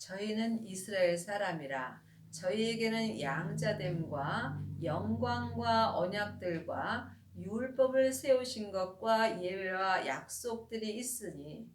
저희는 이스라엘 사람이라 저희에게는 양자됨과 영광과 언약들과 율법을 세우신 것과 예외와 약속들이 있으니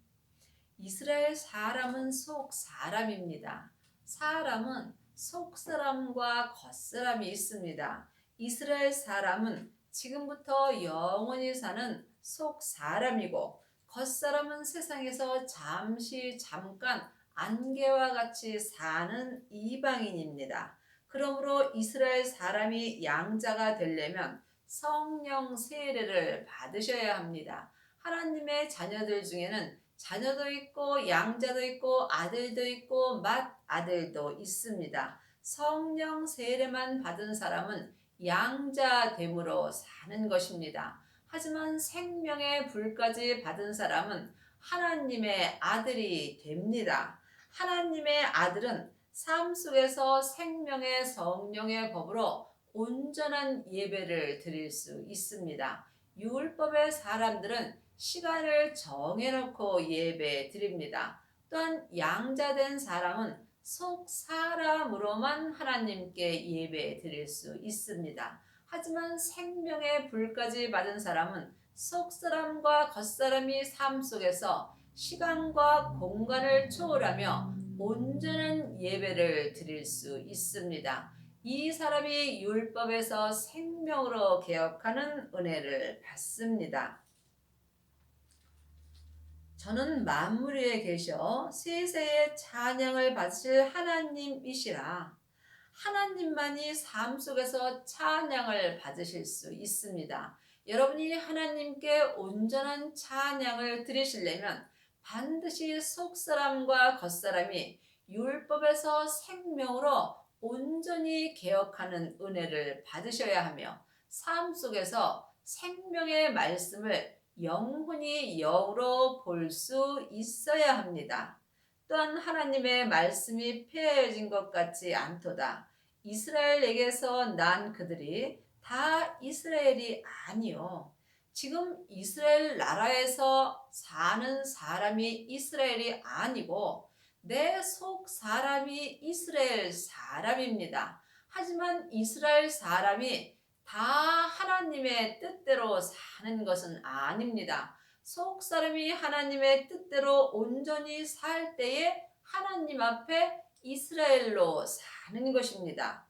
이스라엘 사람은 속 사람입니다. 사람은 속 사람과 겉 사람이 있습니다. 이스라엘 사람은 지금부터 영원히 사는 속 사람이고 겉 사람은 세상에서 잠깐 안개와 같이 사는 이방인입니다. 그러므로 이스라엘 사람이 양자가 되려면 성령 세례를 받으셔야 합니다. 하나님의 자녀들 중에는 자녀도 있고 양자도 있고 아들도 있고 맏아들도 있습니다. 성령 세례만 받은 사람은 양자됨으로 사는 것입니다. 하지만 생명의 불까지 받은 사람은 하나님의 아들이 됩니다. 하나님의 아들은 삶 속에서 생명의 성령의 법으로 온전한 예배를 드릴 수 있습니다. 율법의 사람들은 시간을 정해놓고 예배 드립니다. 또한 양자된 사람은 속 사람으로만 하나님께 예배 드릴 수 있습니다. 하지만 생명의 불까지 받은 사람은 속 사람과 겉 사람이 삶 속에서 시간과 공간을 초월하며 온전한 예배를 드릴 수 있습니다. 이 사람이 율법에서 생명으로 개혁하는 은혜를 받습니다. 저는 만물 위에 계셔 세세의 찬양을 받으실 하나님이시라. 하나님만이 삶 속에서 찬양을 받으실 수 있습니다. 여러분이 하나님께 온전한 찬양을 드리시려면 반드시 속사람과 겉사람이 율법에서 생명으로 온전히 개혁하는 은혜를 받으셔야 하며 삶 속에서 생명의 말씀을 영혼이 영으로 볼 수 있어야 합니다. 또한 하나님의 말씀이 폐해진 것 같지 않도다. 이스라엘에게서 난 그들이 다 이스라엘이 아니요. 지금 이스라엘 나라에서 사는 사람이 이스라엘이 아니고 내 속 사람이 이스라엘 사람입니다. 하지만 이스라엘 사람이 다 하나님의 뜻대로 사는 것은 아닙니다. 속 사람이 하나님의 뜻대로 온전히 살 때에 하나님 앞에 이스라엘로 사는 것입니다.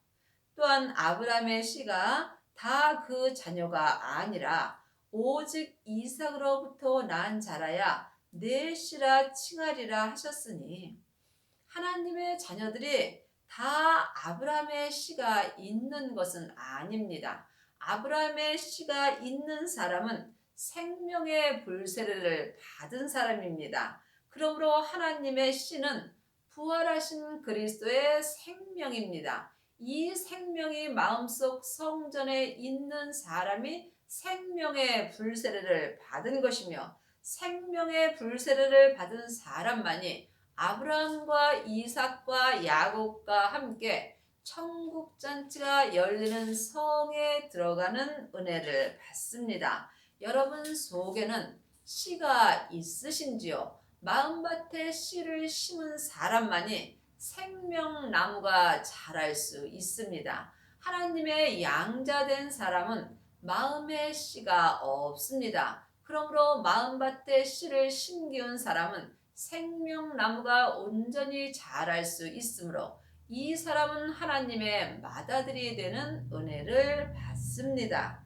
또한 아브라함의 씨가 다 그 자녀가 아니라 오직 이삭으로부터 난 자라야 내 씨라 칭하리라 하셨으니 하나님의 자녀들이 다 아브라함의 씨가 있는 것은 아닙니다. 아브라함의 씨가 있는 사람은 생명의 불세례를 받은 사람입니다. 그러므로 하나님의 씨는 부활하신 그리스도의 생명입니다. 이 생명이 마음속 성전에 있는 사람이 생명의 불세례를 받은 것이며 생명의 불세례를 받은 사람만이 아브라함과 이삭과 야곱과 함께 천국 잔치가 열리는 성에 들어가는 은혜를 받습니다. 여러분 속에는 씨가 있으신지요? 마음밭에 씨를 심은 사람만이 생명나무가 자랄 수 있습니다. 하나님의 양자된 사람은 마음에 씨가 없습니다. 그러므로 마음밭에 씨를 심기운 사람은 생명나무가 온전히 자랄 수 있으므로 이 사람은 하나님의 맏아들이 되는 은혜를 받습니다.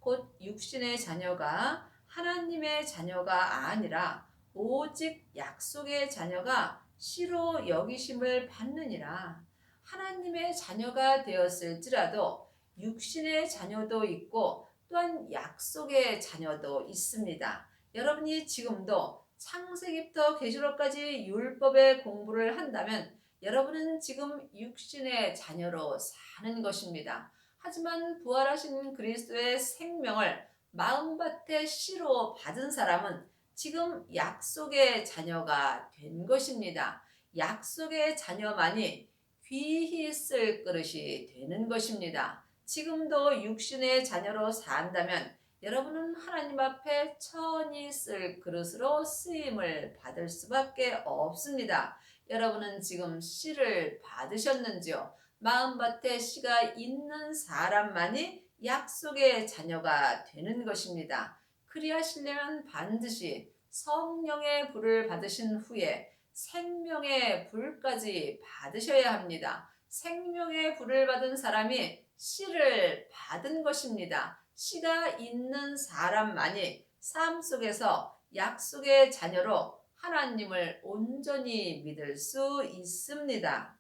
곧 육신의 자녀가 하나님의 자녀가 아니라 오직 약속의 자녀가 씨로 여기심을 받느니라. 하나님의 자녀가 되었을지라도 육신의 자녀도 있고 또한 약속의 자녀도 있습니다. 여러분이 지금도 창세기부터 계시록까지 율법의 공부를 한다면 여러분은 지금 육신의 자녀로 사는 것입니다. 하지만 부활하신 그리스도의 생명을 마음밭에 씨로 받은 사람은 지금 약속의 자녀가 된 것입니다. 약속의 자녀만이 귀히 쓸 그릇이 되는 것입니다. 지금도 육신의 자녀로 산다면 여러분은 하나님 앞에 천히 쓸 그릇으로 쓰임을 받을 수밖에 없습니다. 여러분은 지금 씨를 받으셨는지요? 마음밭에 씨가 있는 사람만이 약속의 자녀가 되는 것입니다. 그리하시려면 반드시 성령의 불을 받으신 후에 생명의 불까지 받으셔야 합니다. 생명의 불을 받은 사람이 씨를 받은 것입니다. 씨가 있는 사람만이 삶 속에서 약속의 자녀로 하나님을 온전히 믿을 수 있습니다.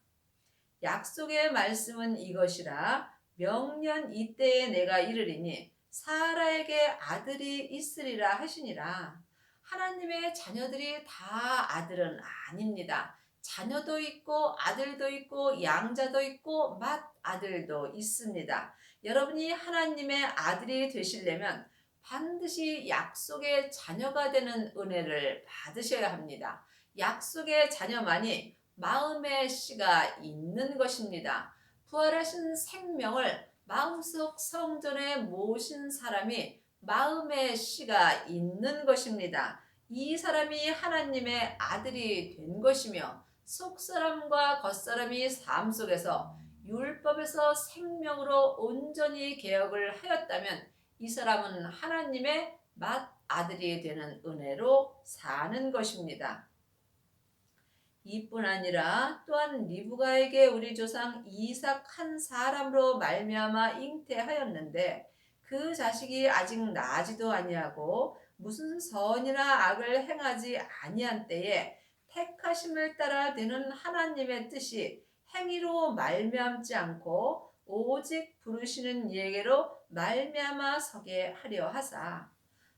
약속의 말씀은 이것이라 명년 이때에 내가 이르리니 사라에게 아들이 있으리라 하시니라. 하나님의 자녀들이 다 아들은 아닙니다. 자녀도 있고 아들도 있고 양자도 있고 맏아들도 있습니다. 여러분이 하나님의 아들이 되시려면 반드시 약속의 자녀가 되는 은혜를 받으셔야 합니다. 약속의 자녀만이 마음의 씨가 있는 것입니다. 부활하신 생명을 마음속 성전에 모신 사람이 마음의 씨가 있는 것입니다. 이 사람이 하나님의 아들이 된 것이며 속사람과 겉사람이 삶 속에서 율법에서 생명으로 온전히 개혁을 하였다면 이 사람은 하나님의 맏아들이 되는 은혜로 사는 것입니다. 이뿐 아니라 또한 리브가에게 우리 조상 이삭 한 사람으로 말미암아 잉태하였는데 그 자식이 아직 나지도 아니하고 무슨 선이나 악을 행하지 아니한 때에 택하심을 따라 되는 하나님의 뜻이 행위로 말미암지 않고 오직 부르시는 이에게로 말미암아 서게 하려 하사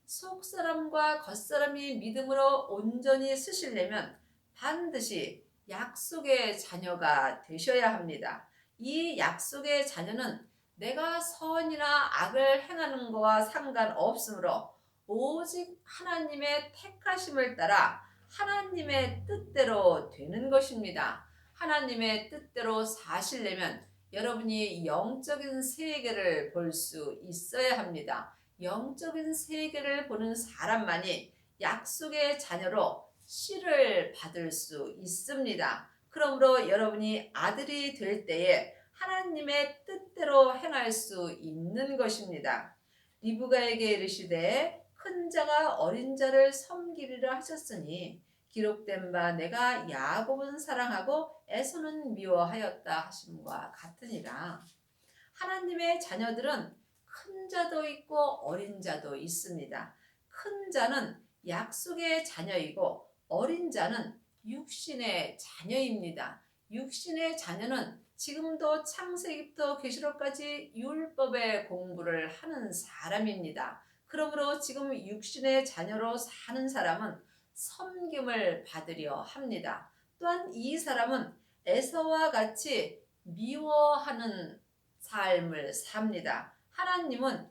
속사람과 겉사람이 믿음으로 온전히 쓰시려면 반드시 약속의 자녀가 되셔야 합니다. 이 약속의 자녀는 내가 선이나 악을 행하는 것과 상관없으므로 오직 하나님의 택하심을 따라 하나님의 뜻대로 되는 것입니다. 하나님의 뜻대로 사시려면 여러분이 영적인 세계를 볼 수 있어야 합니다. 영적인 세계를 보는 사람만이 약속의 자녀로 씨를 받을 수 있습니다. 그러므로 여러분이 아들이 될 때에 하나님의 뜻대로 행할 수 있는 것입니다. 리브가에게 이르시되 큰 자가 어린 자를 섬기리라 하셨으니 기록된 바 내가 야곱은 사랑하고 에서는 미워하였다 하심과 같으니라. 하나님의 자녀들은 큰 자도 있고 어린 자도 있습니다. 큰 자는 약속의 자녀이고 어린 자는 육신의 자녀입니다. 육신의 자녀는 지금도 창세기부터 계시록까지 율법의 공부를 하는 사람입니다. 그러므로 지금 육신의 자녀로 사는 사람은 섬김을 받으려 합니다. 또한 이 사람은 에서와 같이 미워하는 삶을 삽니다. 하나님은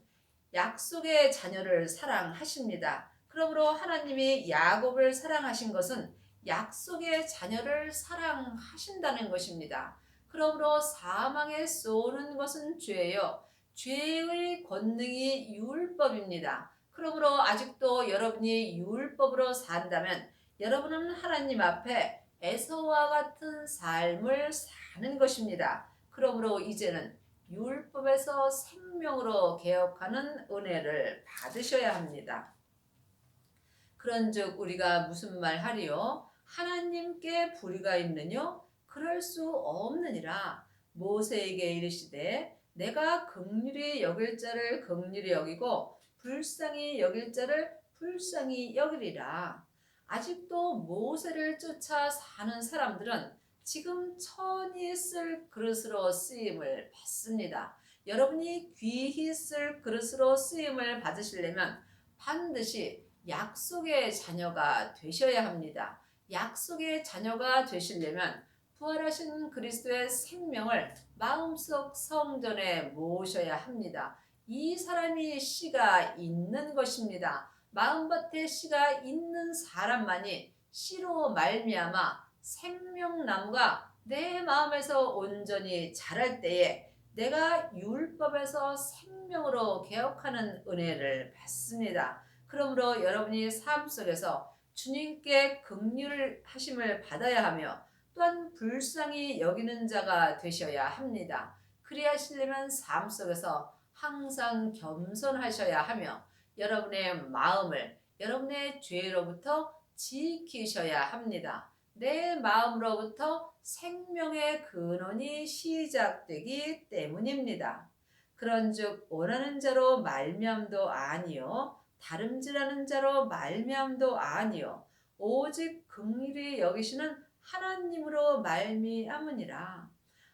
약속의 자녀를 사랑하십니다. 그러므로 하나님이 야곱을 사랑하신 것은 약속의 자녀를 사랑하신다는 것입니다. 그러므로 사망에 쏘는 것은 죄요. 죄의 권능이 율법입니다. 그러므로 아직도 여러분이 율법으로 산다면 여러분은 하나님 앞에 에서와 같은 삶을 사는 것입니다. 그러므로 이제는 율법에서 생명으로 개혁하는 은혜를 받으셔야 합니다. 그런즉 우리가 무슨 말 하리요? 하나님께 불의가 있느뇨? 그럴 수 없느니라. 모세에게 이르시되 내가 긍휼히 여길 자를 긍휼히 여기고 불쌍히 여길 자를 불쌍히 여기리라. 아직도 모세를 쫓아 사는 사람들은 지금 천히 쓸 그릇으로 쓰임을 받습니다. 여러분이 귀히 쓸 그릇으로 쓰임을 받으시려면 반드시 약속의 자녀가 되셔야 합니다. 약속의 자녀가 되시려면 부활하신 그리스도의 생명을 마음속 성전에 모셔야 합니다. 이 사람이 씨가 있는 것입니다. 마음밭에 씨가 있는 사람만이 씨로 말미암아 생명나무가 내 마음에서 온전히 자랄 때에 내가 율법에서 생명으로 개혁하는 은혜를 받습니다. 그러므로 여러분이 삶 속에서 주님께 긍휼을 하심을 받아야 하며 또한 불쌍히 여기는 자가 되셔야 합니다. 그리하시려면 삶 속에서 항상 겸손하셔야 하며 여러분의 마음을 여러분의 죄로부터 지키셔야 합니다. 내 마음으로부터 생명의 근원이 시작되기 때문입니다. 그런즉 원하는 자로 말미암도 아니요 다름질하는 자로 말미암도 아니요 오직 긍휼히 여기시는 하나님으로 말미암으니라.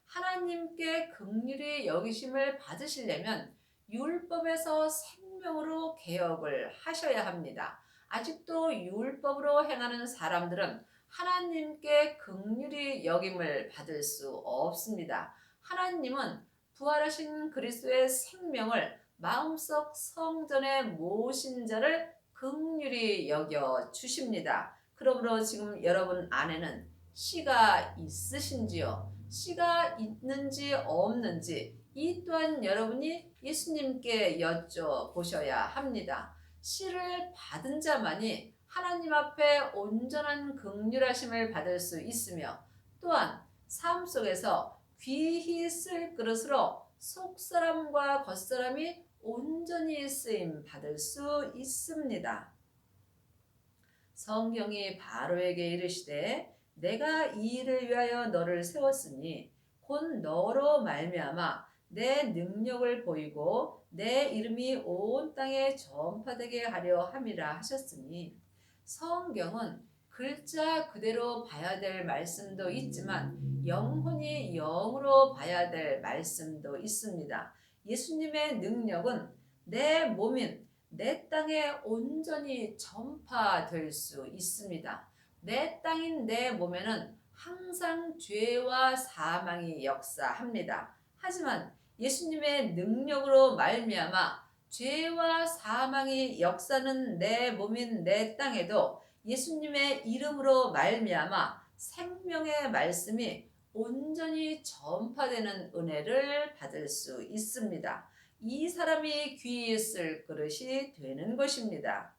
하나님께 긍휼히 여기심을 받으시려면 율법에서 생명으로 개혁을 하셔야 합니다. 아직도 율법으로 행하는 사람들은 하나님께 긍휼히 여김을 받을 수 없습니다. 하나님은 부활하신 그리스도의 생명을 마음속 성전에 모신 자를 긍휼히 여겨 주십니다. 그러므로 지금 여러분 안에는 씨가 있으신지요? 씨가 있는지 없는지 이 또한 여러분이 예수님께 여쭤보셔야 합니다. 씨를 받은 자만이 하나님 앞에 온전한 긍휼하심을 받을 수 있으며 또한 삶 속에서 귀히 쓸 그릇으로 속사람과 겉사람이 온전히 쓰임 받을 수 있습니다. 성경이 바로에게 이르시되 내가 이 일을 위하여 너를 세웠으니 곧 너로 말미암아 내 능력을 보이고 내 이름이 온 땅에 전파되게 하려 함이라 하셨으니 성경은 글자 그대로 봐야 될 말씀도 있지만 영혼이 영으로 봐야 될 말씀도 있습니다. 예수님의 능력은 내 몸인 내 땅에 온전히 전파될 수 있습니다. 내 땅인 내 몸에는 항상 죄와 사망이 역사합니다. 하지만 예수님의 능력으로 말미암아 죄와 사망이 역사는 내 몸인 내 땅에도 예수님의 이름으로 말미암아 생명의 말씀이 온전히 전파되는 은혜를 받을 수 있습니다. 이 사람이 귀히 쓸 그릇이 되는 것입니다.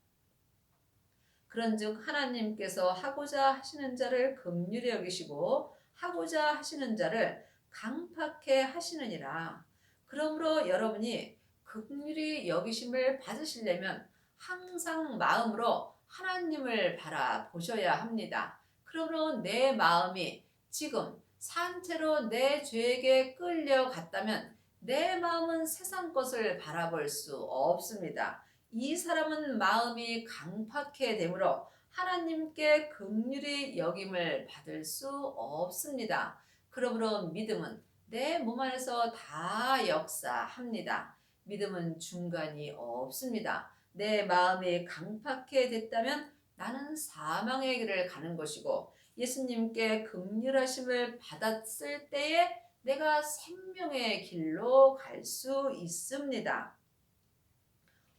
그런즉 하나님께서 하고자 하시는 자를 긍휼히 여기시고 하고자 하시는 자를 강팍해 하시느니라. 그러므로 여러분이 긍휼히 여기심을 받으시려면 항상 마음으로 하나님을 바라보셔야 합니다. 그러므로 내 마음이 지금 산채로 내 죄에게 끌려갔다면 내 마음은 세상 것을 바라볼 수 없습니다. 이 사람은 마음이 강팍해 되므로 하나님께 긍휼히 여김을 받을 수 없습니다. 그러므로 믿음은 내 몸 안에서 다 역사합니다. 믿음은 중간이 없습니다. 내 마음이 강팍해 됐다면 나는 사망의 길을 가는 것이고 예수님께 긍휼하심을 받았을 때에 내가 생명의 길로 갈 수 있습니다.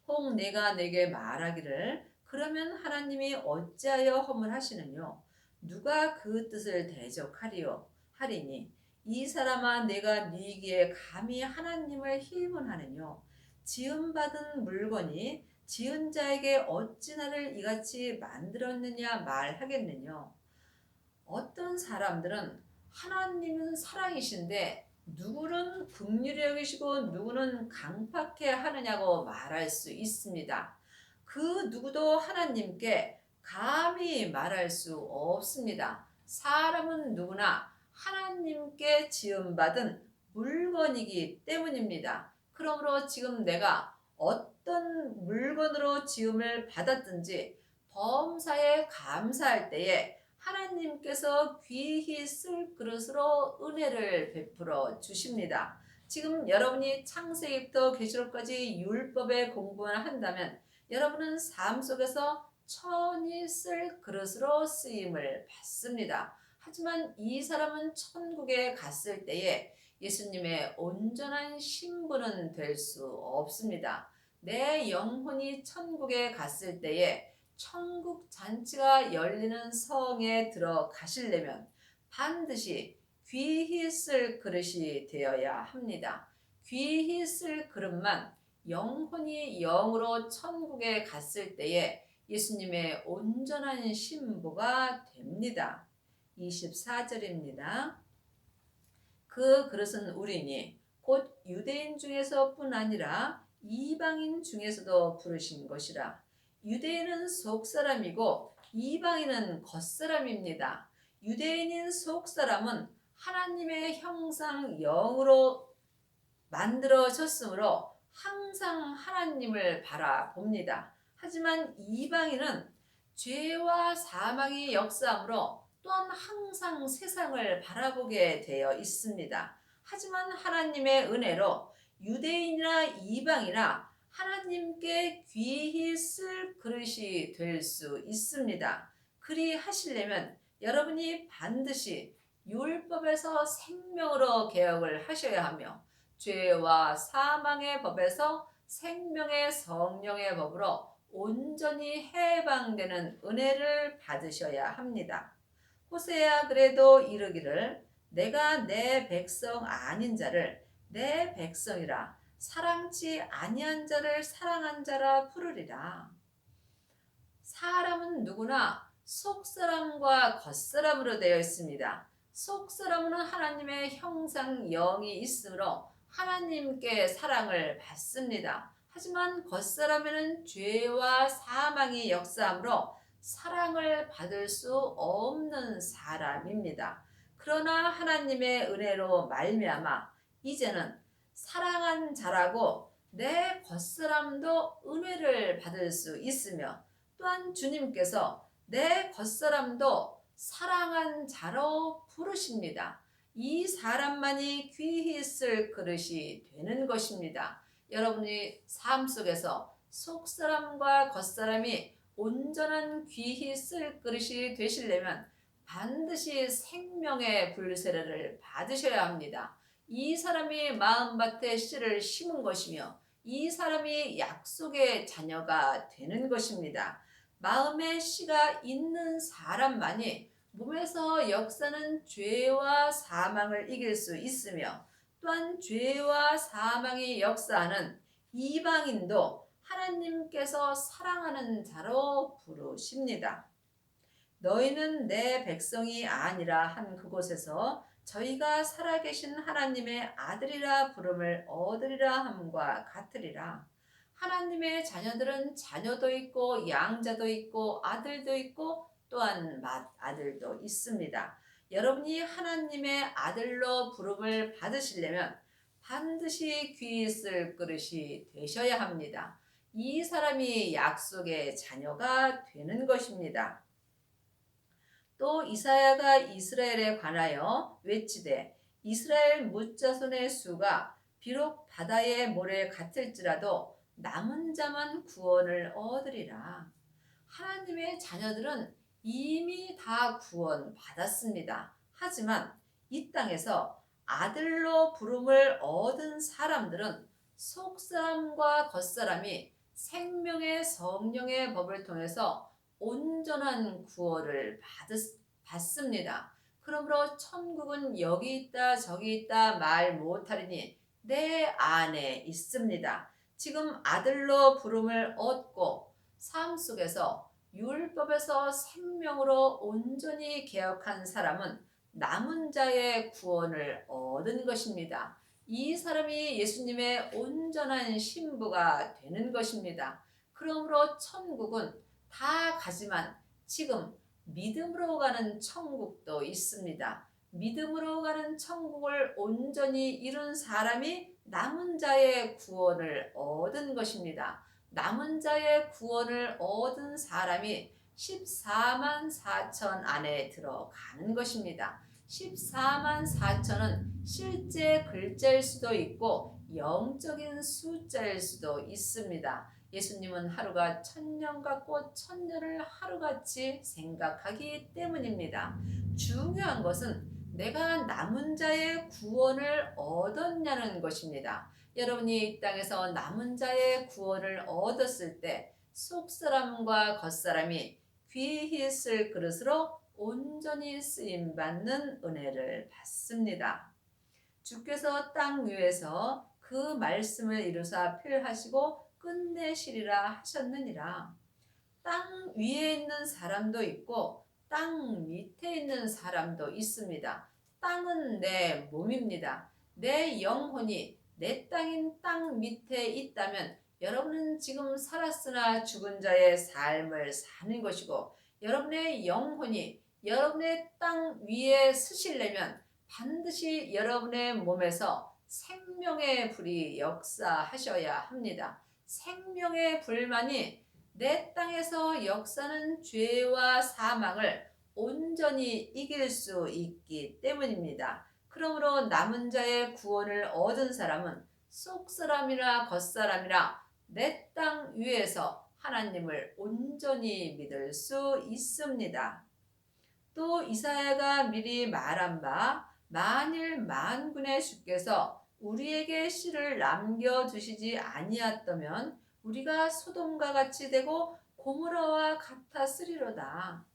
혹 내가 내게 말하기를 그러면 하나님이 어찌하여 허물하시느뇨? 누가 그 뜻을 대적하리요? 하리니 이 사람아 내가 네기에 감히 하나님을 희문하느뇨? 지음받은 물건이 지은 자에게 어찌 나를 이같이 만들었느냐 말하겠느뇨? 어떤 사람들은 하나님은 사랑이신데 누구는 긍휼히 여기시고 누구는 강팍해 하느냐고 말할 수 있습니다. 그 누구도 하나님께 감히 말할 수 없습니다. 사람은 누구나 하나님께 지음받은 물건이기 때문입니다. 그러므로 지금 내가 어떤 물건으로 지음을 받았든지 범사에 감사할 때에 하나님께서 귀히 쓸 그릇으로 은혜를 베풀어 주십니다. 지금 여러분이 창세기부터 계시록까지 율법의 공부를 한다면 여러분은 삶 속에서 천히 쓸 그릇으로 쓰임을 받습니다. 하지만 이 사람은 천국에 갔을 때에 예수님의 온전한 신부는 될 수 없습니다. 내 영혼이 천국에 갔을 때에 천국 잔치가 열리는 성에 들어가시려면 반드시 귀히 쓸 그릇이 되어야 합니다. 귀히 쓸 그릇만 영혼이 영으로 천국에 갔을 때에 예수님의 온전한 신부가 됩니다. 24절입니다. 그 그릇은 우리니 곧 유대인 중에서뿐 아니라 이방인 중에서도 부르신 것이라. 유대인은 속사람이고 이방인은 겉사람입니다. 유대인인 속사람은 하나님의 형상 영으로 만들어졌으므로 항상 하나님을 바라봅니다. 하지만 이방인은 죄와 사망이 역사함으로 또한 항상 세상을 바라보게 되어 있습니다. 하지만 하나님의 은혜로 유대인이나 이방이나 하나님께 귀히 쓸 그릇이 될 수 있습니다. 그리 하시려면 여러분이 반드시 율법에서 생명으로 개혁을 하셔야 하며 죄와 사망의 법에서 생명의 성령의 법으로 온전히 해방되는 은혜를 받으셔야 합니다. 호세야 그래도 이르기를 내가 내 백성 아닌 자를 내 백성이라 사랑치 아니한 자를 사랑한 자라 부르리라. 사람은 누구나 속사람과 겉사람으로 되어 있습니다. 속사람은 하나님의 형상 영이 있으므로 하나님께 사랑을 받습니다. 하지만 겉사람에는 죄와 사망이 역사하므로 사랑을 받을 수 없는 사람입니다. 그러나 하나님의 은혜로 말미암아 이제는 사랑한 자라고 내 겉사람도 은혜를 받을 수 있으며 또한 주님께서 내 겉사람도 사랑한 자로 부르십니다. 이 사람만이 귀히 쓸 그릇이 되는 것입니다. 여러분이 삶 속에서 속사람과 겉사람이 온전한 귀히 쓸 그릇이 되시려면 반드시 생명의 불세례를 받으셔야 합니다. 이 사람이 마음밭에 씨를 심은 것이며 이 사람이 약속의 자녀가 되는 것입니다. 마음에 씨가 있는 사람만이 몸에서 역사는 죄와 사망을 이길 수 있으며 또한 죄와 사망이 역사하는 이방인도 하나님께서 사랑하는 자로 부르십니다. 너희는 내 백성이 아니라 한 그곳에서 저희가 살아계신 하나님의 아들이라 부름을 얻으리라 함과 같으리라. 하나님의 자녀들은 자녀도 있고 양자도 있고 아들도 있고 또한 맏아들도 있습니다. 여러분이 하나님의 아들로 부름을 받으시려면 반드시 귀히 쓸 그릇이 되셔야 합니다. 이 사람이 약속의 자녀가 되는 것입니다. 또 이사야가 이스라엘에 관하여 외치되 이스라엘 뭇자손의 수가 비록 바다의 모래 같을지라도 남은 자만 구원을 얻으리라. 하나님의 자녀들은 이미 다 구원 받았습니다. 하지만 이 땅에서 아들로 부름을 얻은 사람들은 속사람과 겉사람이 생명의 성령의 법을 통해서 온전한 구원을 받습니다. 그러므로 천국은 여기 있다 저기 있다 말 못하리니 내 안에 있습니다. 지금 아들로 부름을 얻고 삶 속에서 율법에서 생명으로 온전히 개혁한 사람은 남은 자의 구원을 얻은 것입니다. 이 사람이 예수님의 온전한 신부가 되는 것입니다. 그러므로 천국은 다 가지만 지금 믿음으로 가는 천국도 있습니다. 믿음으로 가는 천국을 온전히 이룬 사람이 남은 자의 구원을 얻은 것입니다. 남은 자의 구원을 얻은 사람이 14만 4천 안에 들어가는 것입니다. 14만 4천은 실제 글자일 수도 있고 영적인 숫자일 수도 있습니다. 예수님은 하루가 1000년 같고 1000년을 하루같이 생각하기 때문입니다. 중요한 것은 내가 남은 자의 구원을 얻었냐는 것입니다. 여러분이 이 땅에서 남은 자의 구원을 얻었을 때 속사람과 겉사람이 귀히 쓸 그릇으로 온전히 쓰임받는 은혜를 받습니다. 주께서 땅 위에서 그 말씀을 이루사 필하시고 끝내시리라 하셨느니라. 땅 위에 있는 사람도 있고 땅 밑에 있는 사람도 있습니다. 땅은 내 몸입니다. 내 영혼이 내 땅인 땅 밑에 있다면 여러분은 지금 살았으나 죽은 자의 삶을 사는 것이고, 여러분의 영혼이 여러분의 땅 위에 서시려면 반드시 여러분의 몸에서 생명의 불이 역사하셔야 합니다. 생명의 불만이 내 땅에서 역사는 죄와 사망을 온전히 이길 수 있기 때문입니다. 그러므로 남은 자의 구원을 얻은 사람은 속사람이나 겉사람이나 내 땅 위에서 하나님을 온전히 믿을 수 있습니다. 또 이사야가 미리 말한 바, 만일 만군의 주께서 우리에게 씨를 남겨두시지 아니하다면 우리가 소돔과 같이 되고 고모라와 같았으리로다.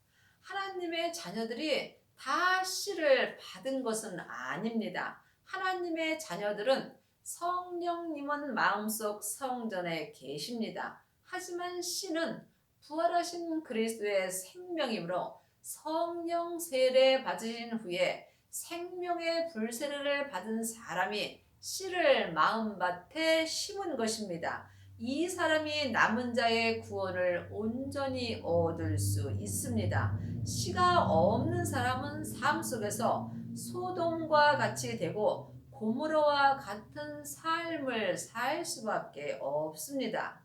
하나님의 자녀들이 다 씨를 받은 것은 아닙니다. 하나님의 자녀들은 성령님은 마음속 성전에 계십니다. 하지만 씨는 부활하신 그리스도의 생명이므로 성령 세례 받으신 후에 생명의 불세례를 받은 사람이 씨를 마음밭에 심은 것입니다. 이 사람이 남은 자의 구원을 온전히 얻을 수 있습니다. 씨가 없는 사람은 삶 속에서 소돔과 같이 되고 고모라와 같은 삶을 살 수밖에 없습니다.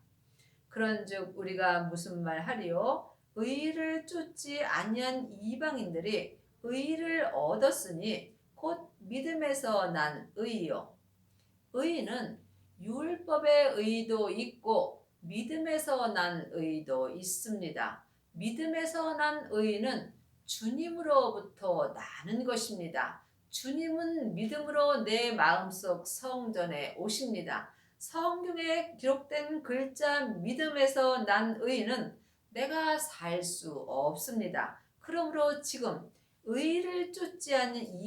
그런즉 우리가 무슨 말 하리요? 의를 쫓지 아니한 이방인들이 의를 얻었으니 곧 믿음에서 난 의요. 의는 율법의 의도 있고 믿음에서 난 의도 있습니다. 믿음에서 난 의는 주님으로부터 나는 것입니다. 주님은 믿음으로 내 마음속 성전에 오십니다. 성경에 기록된 글자 믿음에서 난 의는 내가 살 수 없습니다. 그러므로 지금 의를 쫓지 않는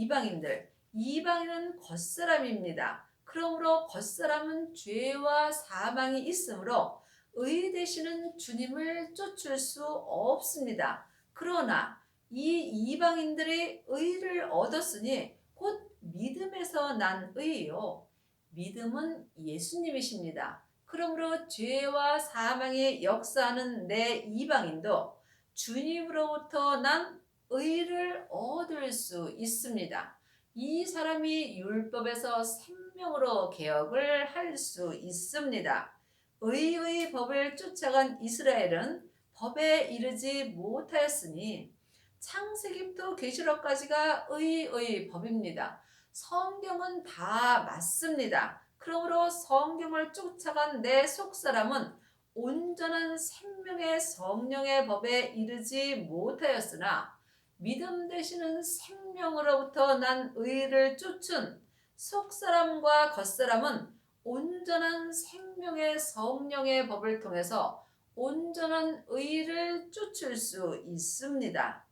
이방인은 겉사람입니다. 그러므로 겉사람은 죄와 사망이 있으므로 의 되시는 주님을 쫓을 수 없습니다. 그러나 이 이방인들이 의를 얻었으니 곧 믿음에서 난 의요. 믿음은 예수님이십니다. 그러므로 죄와 사망이 역사하는 내 이방인도 주님으로부터 난 의를 얻을 수 있습니다. 이 사람이 율법에서 생명으로 개혁을 할 수 있습니다. 의의 법을 쫓아간 이스라엘은 법에 이르지 못하였으니 창세기부터 계시록까지가 의의 법입니다. 성경은 다 맞습니다. 그러므로 성경을 쫓아간 내 속사람은 온전한 생명의 성령의 법에 이르지 못하였으나 믿음 되시는 생명으로부터 난 의를 쫓은 속사람과 겉사람은 온전한 생명의 성령의 법을 통해서 온전한 의를 쫓을 수 있습니다.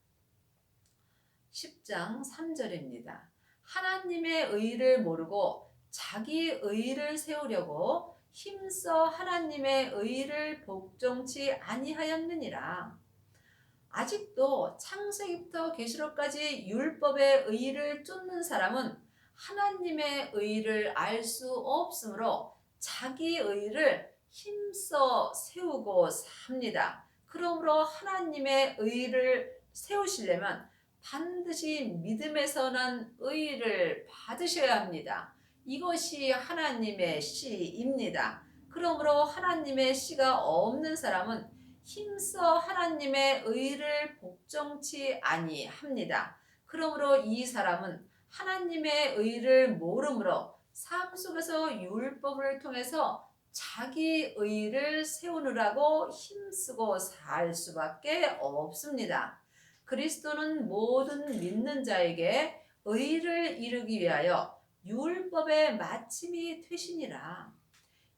10장 3절입니다. 하나님의 의를 모르고 자기 의를 세우려고 힘써 하나님의 의를 복종치 아니하였느니라. 아직도 창세기부터 계시록까지 율법의 의를 쫓는 사람은 하나님의 의를 알 수 없으므로 자기 의를 힘써 세우고 삽니다. 그러므로 하나님의 의를 세우시려면 반드시 믿음에서 난 의를 받으셔야 합니다. 이것이 하나님의 씨입니다. 그러므로 하나님의 씨가 없는 사람은 힘써 하나님의 의를 복종치 아니합니다. 그러므로 이 사람은 하나님의 의를 모르므로 삶 속에서 율법을 통해서 자기 의를 세우느라고 힘쓰고 살 수밖에 없습니다. 그리스도는 모든 믿는 자에게 의를 이루기 위하여 율법의 마침이 되시니라.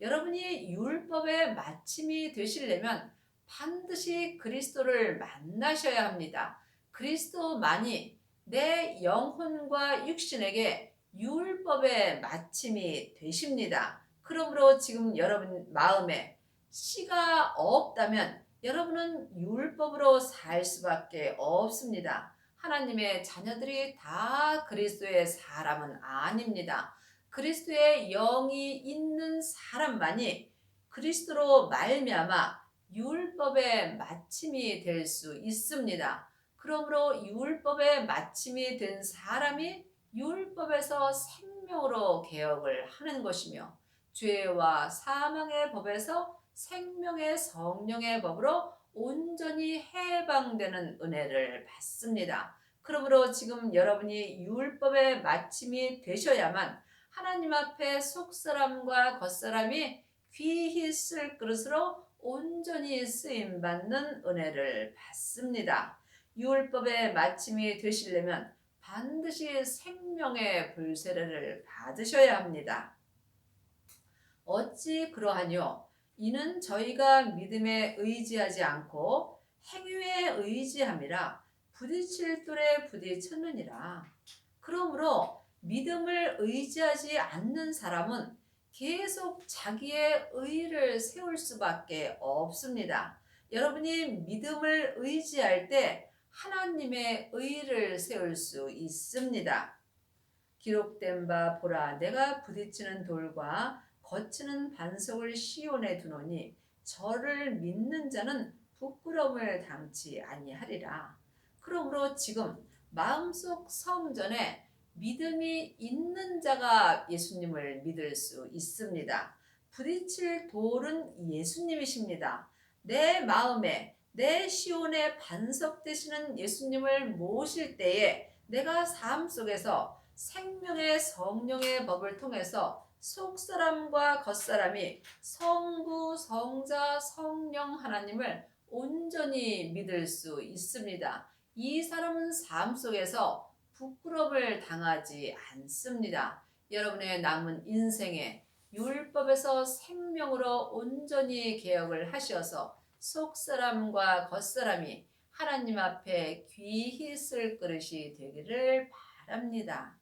여러분이 율법의 마침이 되시려면 반드시 그리스도를 만나셔야 합니다. 그리스도만이 내 영혼과 육신에게 율법의 마침이 되십니다. 그러므로 지금 여러분 마음에 씨가 없다면 여러분은 율법으로 살 수밖에 없습니다. 하나님의 자녀들이 다 그리스도의 사람은 아닙니다. 그리스도의 영이 있는 사람만이 그리스도로 말미암아 율법의 마침이 될 수 있습니다. 그러므로 율법의 마침이 된 사람이 율법에서 생명으로 개혁을 하는 것이며 죄와 사망의 법에서 생명의 성령의 법으로 온전히 해방되는 은혜를 받습니다. 그러므로 지금 여러분이 율법의 마침이 되셔야만 하나님 앞에 속사람과 겉사람이 귀히 쓸 그릇으로 온전히 쓰임받는 은혜를 받습니다. 율법의 마침이 되시려면 반드시 생명의 불세례를 받으셔야 합니다. 어찌 그러하뇨? 이는 저희가 믿음에 의지하지 않고 행위에 의지함이라 부딪힐 돌에 부딪혔느니라. 그러므로 믿음을 의지하지 않는 사람은 계속 자기의 의를 세울 수밖에 없습니다. 여러분이 믿음을 의지할 때 하나님의 의를 세울 수 있습니다. 기록된 바 보라, 내가 부딪히는 돌과 거치는 반석을 시온에 두노니 저를 믿는 자는 부끄러움을 당치 아니하리라. 그러므로 지금 마음속 성전에 믿음이 있는 자가 예수님을 믿을 수 있습니다. 부딪힐 돌은 예수님이십니다. 내 마음에 내 시온의 반석 되시는 예수님을 모실 때에 내가 삶 속에서 생명의 성령의 법을 통해서 속사람과 겉사람이 성부, 성자, 성령 하나님을 온전히 믿을 수 있습니다. 이 사람은 삶 속에서 부끄러움을 당하지 않습니다. 여러분의 남은 인생에 율법에서 생명으로 온전히 개혁을 하셔서 속사람과 겉사람이 하나님 앞에 귀히 쓸 그릇이 되기를 바랍니다.